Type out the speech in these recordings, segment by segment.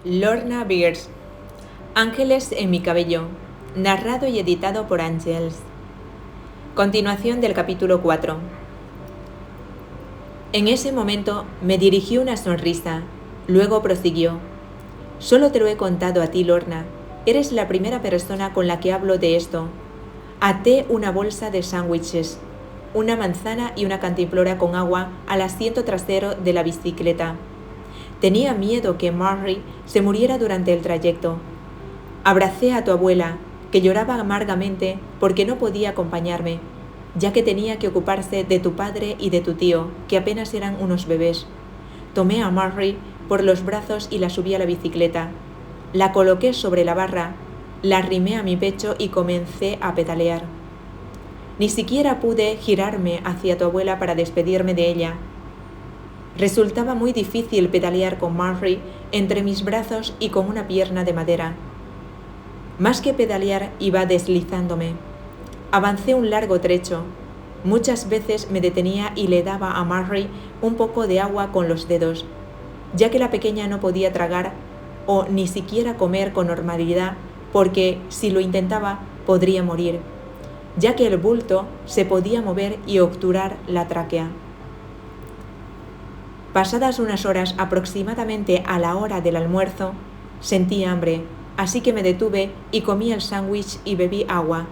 Lorna Beers. Ángeles en mi cabello. Narrado y editado por Ángels. Continuación del capítulo 4. En ese momento me dirigió una sonrisa. Luego prosiguió. Solo te lo he contado a ti, Lorna. Eres la primera persona con la que hablo de esto. Até una bolsa de sándwiches, una manzana y una cantimplora con agua al asiento trasero de la bicicleta. Tenía miedo que Mary se muriera durante el trayecto. Abracé a tu abuela, que lloraba amargamente porque no podía acompañarme, ya que tenía que ocuparse de tu padre y de tu tío, que apenas eran unos bebés. Tomé a Mary por los brazos y la subí a la bicicleta. La coloqué sobre la barra, la arrimé a mi pecho y comencé a pedalear. Ni siquiera pude girarme hacia tu abuela para despedirme de ella. Resultaba muy difícil pedalear con Mary entre mis brazos y con una pierna de madera. Más que pedalear, iba deslizándome. Avancé un largo trecho. Muchas veces me detenía y le daba a Mary un poco de agua con los dedos, ya que la pequeña no podía tragar o ni siquiera comer con normalidad, porque si lo intentaba podría morir, ya que el bulto se podía mover y obturar la tráquea. Pasadas unas horas, aproximadamente a la hora del almuerzo, sentí hambre, así que me detuve y comí el sándwich y bebí agua.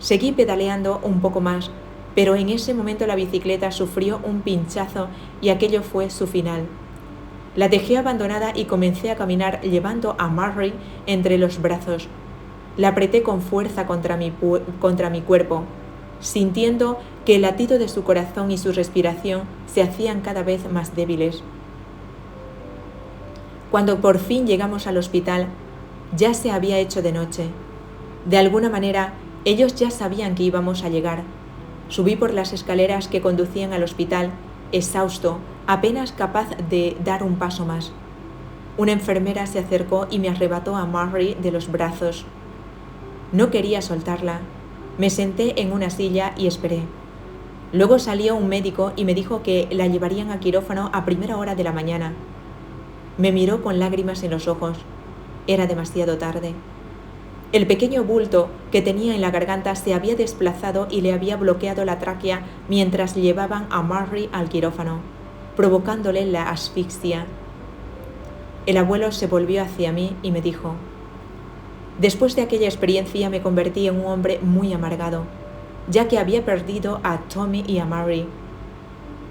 Seguí pedaleando un poco más, pero en ese momento la bicicleta sufrió un pinchazo y aquello fue su final. La dejé abandonada y comencé a caminar llevando a Mary entre los brazos. La apreté con fuerza contra mi cuerpo, sintiendo que el latido de su corazón y su respiración se hacían cada vez más débiles. Cuando por fin llegamos al hospital, ya se había hecho de noche. De alguna manera, ellos ya sabían que íbamos a llegar. Subí por las escaleras que conducían al hospital, exhausto, apenas capaz de dar un paso más. Una enfermera se acercó y me arrebató a Mary de los brazos. No quería soltarla. Me senté en una silla y esperé. Luego salió un médico y me dijo que la llevarían a quirófano a primera hora de la mañana. Me miró con lágrimas en los ojos. Era demasiado tarde. El pequeño bulto que tenía en la garganta se había desplazado y le había bloqueado la tráquea mientras llevaban a Mary al quirófano, provocándole la asfixia. El abuelo se volvió hacia mí y me dijo: después de aquella experiencia me convertí en un hombre muy amargado, ya que había perdido a Tommy y a Mary.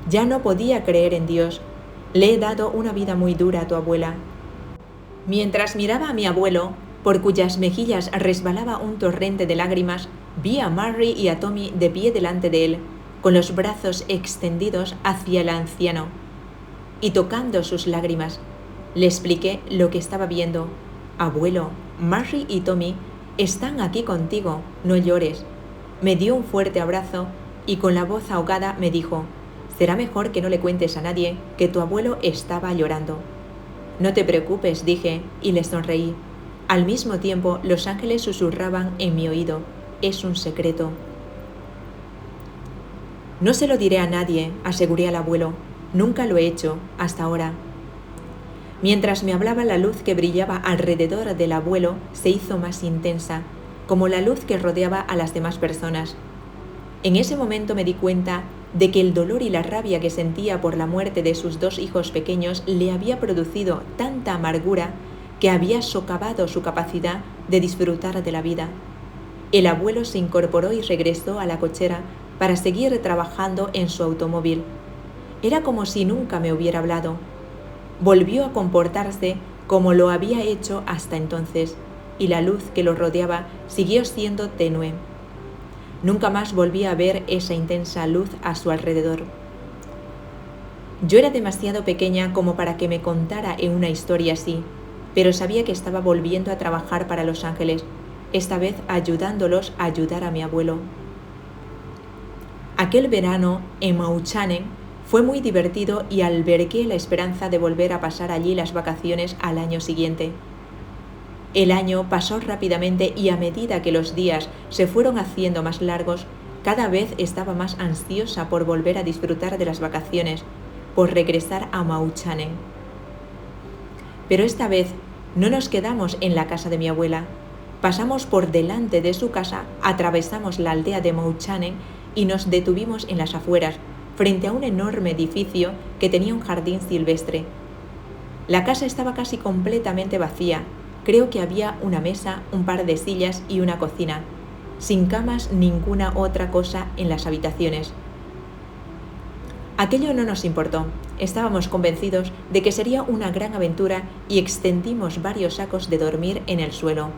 Ya no podía creer en Dios. Le he dado una vida muy dura a tu abuela. Mientras miraba a mi abuelo, por cuyas mejillas resbalaba un torrente de lágrimas, vi a Mary y a Tommy de pie delante de él, con los brazos extendidos hacia el anciano. Y tocando sus lágrimas, le expliqué lo que estaba viendo. Abuelo, Mary y Tommy están aquí contigo, no llores. Me dio un fuerte abrazo y con la voz ahogada me dijo: será mejor que no le cuentes a nadie que tu abuelo estaba llorando. No te preocupes, dije, y le sonreí. Al mismo tiempo, los ángeles susurraban en mi oído: es un secreto. No se lo diré a nadie, aseguré al abuelo. Nunca lo he hecho, hasta ahora. Mientras me hablaba, la luz que brillaba alrededor del abuelo se hizo más intensa, como la luz que rodeaba a las demás personas. En ese momento me di cuenta de que el dolor y la rabia que sentía por la muerte de sus dos hijos pequeños le había producido tanta amargura que había socavado su capacidad de disfrutar de la vida. El abuelo se incorporó y regresó a la cochera para seguir trabajando en su automóvil. Era como si nunca me hubiera hablado. Volvió a comportarse como lo había hecho hasta entonces, y la luz que lo rodeaba siguió siendo tenue. Nunca más volví a ver esa intensa luz a su alrededor. Yo era demasiado pequeña como para que me contara en una historia así, pero sabía que estaba volviendo a trabajar para los ángeles, esta vez ayudándolos a ayudar a mi abuelo. Aquel verano en Mauchanen fue muy divertido y albergué la esperanza de volver a pasar allí las vacaciones al año siguiente. El año pasó rápidamente y a medida que los días se fueron haciendo más largos, cada vez estaba más ansiosa por volver a disfrutar de las vacaciones, por regresar a Mauchanen. Pero esta vez No nos quedamos en la casa de mi abuela. Pasamos por delante de su casa, atravesamos la aldea de Mouchanen y nos detuvimos en las afueras, frente a un enorme edificio que tenía un jardín silvestre. La casa estaba casi completamente vacía. Creo que había una mesa, un par de sillas y una cocina, sin camas, ninguna otra cosa en las habitaciones. Aquello no nos importó. Estábamos convencidos de que sería una gran aventura y extendimos varios sacos de dormir en el suelo.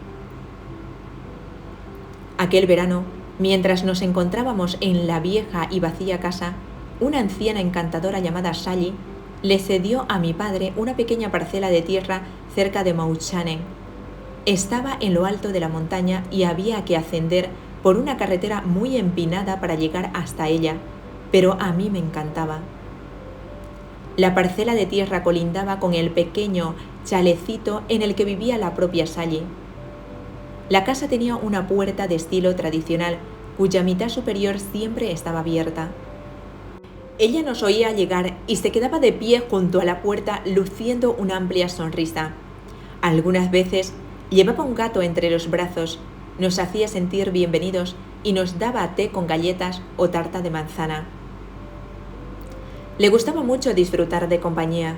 Aquel verano, mientras nos encontrábamos en la vieja y vacía casa, una anciana encantadora llamada Sally le cedió a mi padre una pequeña parcela de tierra cerca de Mouchanen. Estaba en lo alto de la montaña y había que ascender por una carretera muy empinada para llegar hasta ella, pero a mí me encantaba. La parcela de tierra colindaba con el pequeño chalecito en el que vivía la propia Sally. La casa tenía una puerta de estilo tradicional, cuya mitad superior siempre estaba abierta. Ella nos oía llegar y se quedaba de pie junto a la puerta luciendo una amplia sonrisa. Algunas veces llevaba un gato entre los brazos, nos hacía sentir bienvenidos y nos daba té con galletas o tarta de manzana. Le gustaba mucho disfrutar de compañía.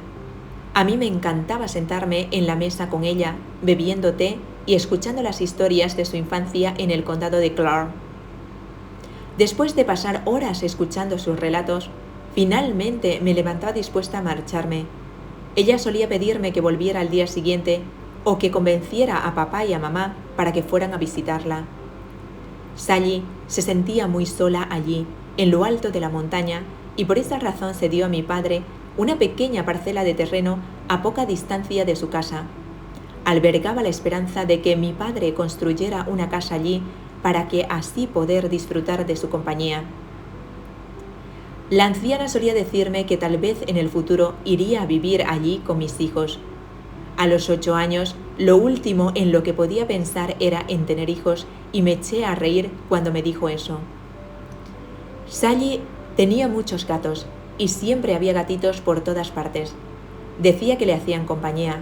A mí me encantaba sentarme en la mesa con ella, bebiendo té y escuchando las historias de su infancia en el condado de Clark. Después de pasar horas escuchando sus relatos, finalmente me levantaba dispuesta a marcharme. Ella solía pedirme que volviera al día siguiente o que convenciera a papá y a mamá para que fueran a visitarla. Sally se sentía muy sola allí, en lo alto de la montaña, y por esa razón cedió a mi padre una pequeña parcela de terreno a poca distancia de su casa. Albergaba la esperanza de que mi padre construyera una casa allí para que así poder disfrutar de su compañía. La anciana solía decirme que tal vez en el futuro iría a vivir allí con mis hijos. A los 8 años, lo último en lo que podía pensar era en tener hijos y me eché a reír cuando me dijo eso. Sally tenía muchos gatos y siempre había gatitos por todas partes. Decía que le hacían compañía.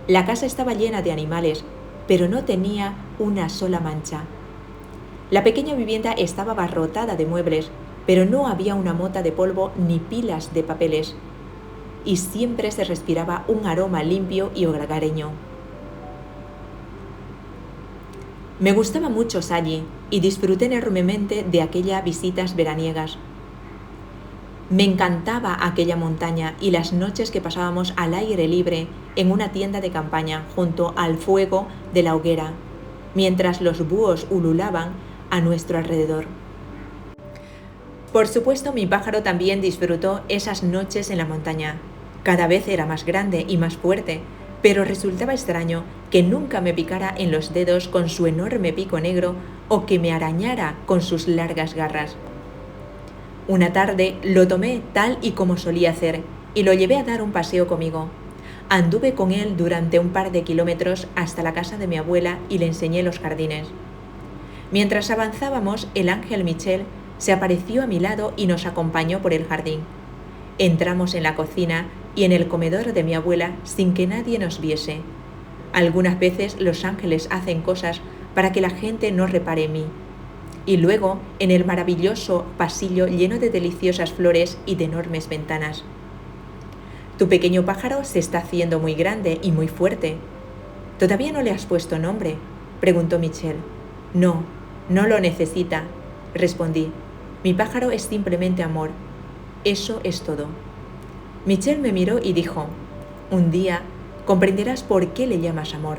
La casa estaba llena de animales, pero no tenía una sola mancha. La pequeña vivienda estaba abarrotada de muebles, pero no había una mota de polvo ni pilas de papeles. Y siempre se respiraba un aroma limpio y hogareño. Me gustaba mucho Sally y disfruté enormemente de aquellas visitas veraniegas. Me encantaba aquella montaña y las noches que pasábamos al aire libre en una tienda de campaña junto al fuego de la hoguera, mientras los búhos ululaban a nuestro alrededor. Por supuesto, mi pájaro también disfrutó esas noches en la montaña. Cada vez era más grande y más fuerte, pero resultaba extraño que nunca me picara en los dedos con su enorme pico negro o que me arañara con sus largas garras. Una tarde lo tomé tal y como solía hacer y lo llevé a dar un paseo conmigo. Anduve con él durante un par de kilómetros hasta la casa de mi abuela y le enseñé los jardines. Mientras avanzábamos, el ángel Michel se apareció a mi lado y nos acompañó por el jardín. Entramos en la cocina y en el comedor de mi abuela sin que nadie nos viese. Algunas veces los ángeles hacen cosas para que la gente no repare en mí. Y luego en el maravilloso pasillo lleno de deliciosas flores y de enormes ventanas. Tu pequeño pájaro se está haciendo muy grande y muy fuerte. ¿Todavía no le has puesto nombre?, preguntó Michel. No, no lo necesita, respondí. Mi pájaro es simplemente amor. Eso es todo. Michel me miró y dijo, un día comprenderás por qué le llamas amor.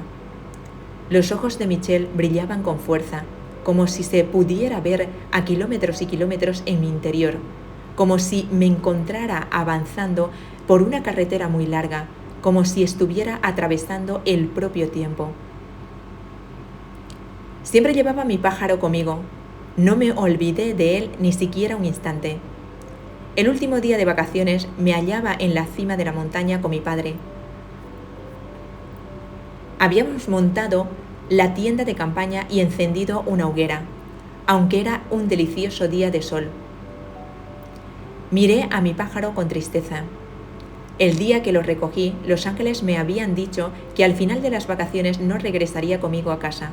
Los ojos de Michel brillaban con fuerza, como si se pudiera ver a kilómetros y kilómetros en mi interior, como si me encontrara avanzando por una carretera muy larga, como si estuviera atravesando el propio tiempo. Siempre llevaba a mi pájaro conmigo. No me olvidé de él ni siquiera un instante. El último día de vacaciones me hallaba en la cima de la montaña con mi padre. Habíamos montado la tienda de campaña y encendido una hoguera, aunque era un delicioso día de sol. Miré a mi pájaro con tristeza. El día que lo recogí, los ángeles me habían dicho que al final de las vacaciones no regresaría conmigo a casa.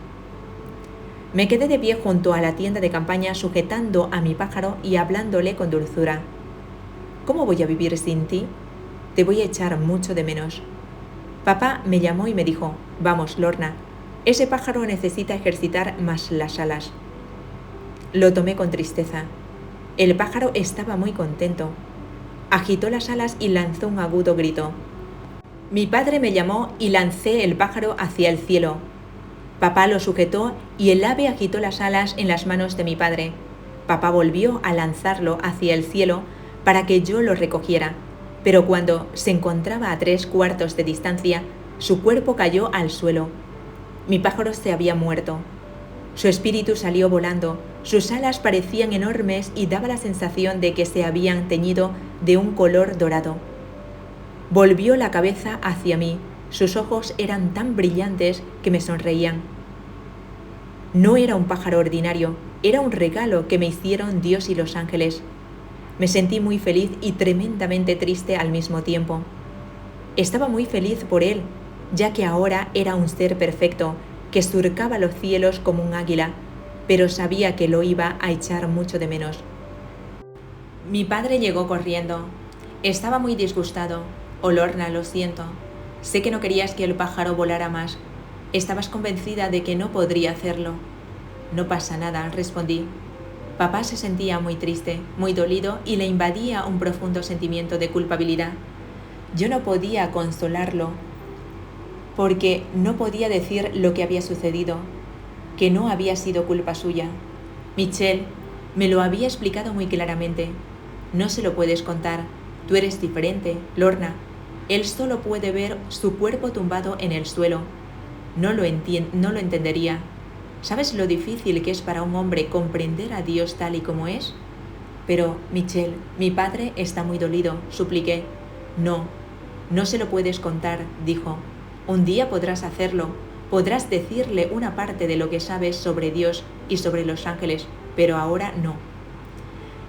Me quedé de pie junto a la tienda de campaña sujetando a mi pájaro y hablándole con dulzura. ¿Cómo voy a vivir sin ti? Te voy a echar mucho de menos. Papá me llamó y me dijo, vamos, Lorna, ese pájaro necesita ejercitar más las alas. Lo tomé con tristeza. El pájaro estaba muy contento. Agitó las alas y lanzó un agudo grito. Mi padre me llamó y lancé el pájaro hacia el cielo. Papá lo sujetó y el ave agitó las alas en las manos de mi padre. Papá volvió a lanzarlo hacia el cielo para que yo lo recogiera, pero cuando se encontraba a 3/4 de distancia, su cuerpo cayó al suelo. Mi pájaro se había muerto. Su espíritu salió volando, sus alas parecían enormes y daba la sensación de que se habían teñido de un color dorado. Volvió la cabeza hacia mí, sus ojos eran tan brillantes que me sonreían. No era un pájaro ordinario, era un regalo que me hicieron Dios y los ángeles. Me sentí muy feliz y tremendamente triste al mismo tiempo. Estaba muy feliz por él, ya que ahora era un ser perfecto, que surcaba los cielos como un águila, pero sabía que lo iba a echar mucho de menos. Mi padre llegó corriendo. Estaba muy disgustado. Oh, Lorna, lo siento. Sé que no querías que el pájaro volara más. Estabas convencida de que no podría hacerlo. No pasa nada, respondí. Papá se sentía muy triste, muy dolido y le invadía un profundo sentimiento de culpabilidad. Yo no podía consolarlo porque no podía decir lo que había sucedido, que no había sido culpa suya. Michelle me lo había explicado muy claramente. No se lo puedes contar, tú eres diferente, Lorna. Él solo puede ver su cuerpo tumbado en el suelo. No lo entendería. ¿Sabes lo difícil que es para un hombre comprender a Dios tal y como es? Pero, Michelle, mi padre está muy dolido, supliqué. No se lo puedes contar, dijo. Un día podrás hacerlo, podrás decirle una parte de lo que sabes sobre Dios y sobre los ángeles, pero ahora no.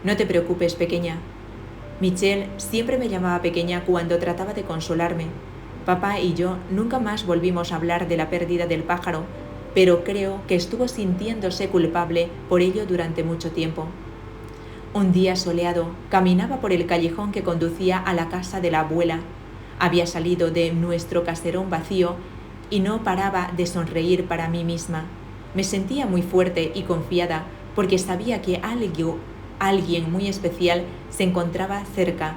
No te preocupes, pequeña. Michelle siempre me llamaba pequeña cuando trataba de consolarme. Papá y yo nunca más volvimos a hablar de la pérdida del pájaro, pero creo que estuvo sintiéndose culpable por ello durante mucho tiempo. Un día soleado, caminaba por el callejón que conducía a la casa de la abuela. Había salido de nuestro caserón vacío y no paraba de sonreír para mí misma. Me sentía muy fuerte y confiada porque sabía que alguien muy especial se encontraba cerca.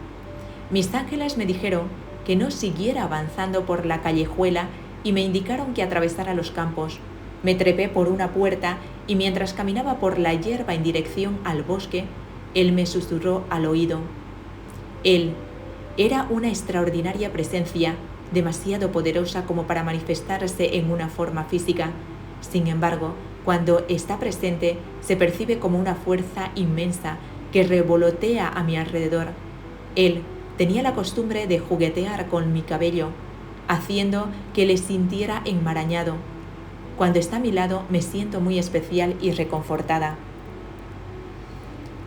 Mis ángeles me dijeron que no siguiera avanzando por la callejuela y me indicaron que atravesara los campos. Me trepé por una puerta y mientras caminaba por la hierba en dirección al bosque, él me susurró al oído. Él era una extraordinaria presencia, demasiado poderosa como para manifestarse en una forma física. Sin embargo, cuando está presente, se percibe como una fuerza inmensa que revolotea a mi alrededor. Él tenía la costumbre de juguetear con mi cabello, haciendo que le sintiera enmarañado. Cuando está a mi lado me siento muy especial y reconfortada.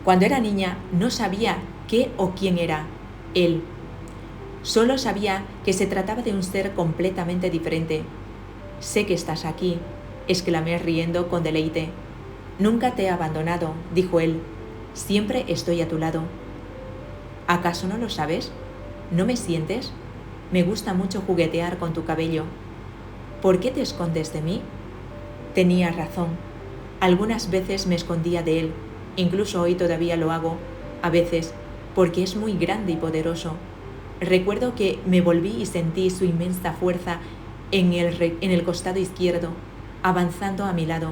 Cuando era niña no sabía qué o quién era él. Solo sabía que se trataba de un ser completamente diferente. Sé que estás aquí, exclamé riendo con deleite. Nunca te he abandonado, dijo él. Siempre estoy a tu lado. ¿Acaso no lo sabes? ¿No me sientes? Me gusta mucho juguetear con tu cabello. ¿Por qué te escondes de mí? Tenía razón. Algunas veces me escondía de él, incluso hoy todavía lo hago, a veces, porque es muy grande y poderoso. Recuerdo que me volví y sentí su inmensa fuerza en el costado izquierdo, avanzando a mi lado.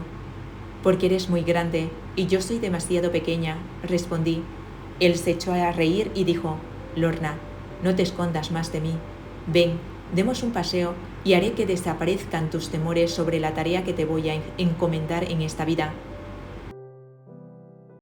Porque eres muy grande y yo soy demasiado pequeña, respondí. Él se echó a reír y dijo, Lorna, no te escondas más de mí. Ven, demos un paseo y haré que desaparezcan tus temores sobre la tarea que te voy a encomendar en esta vida.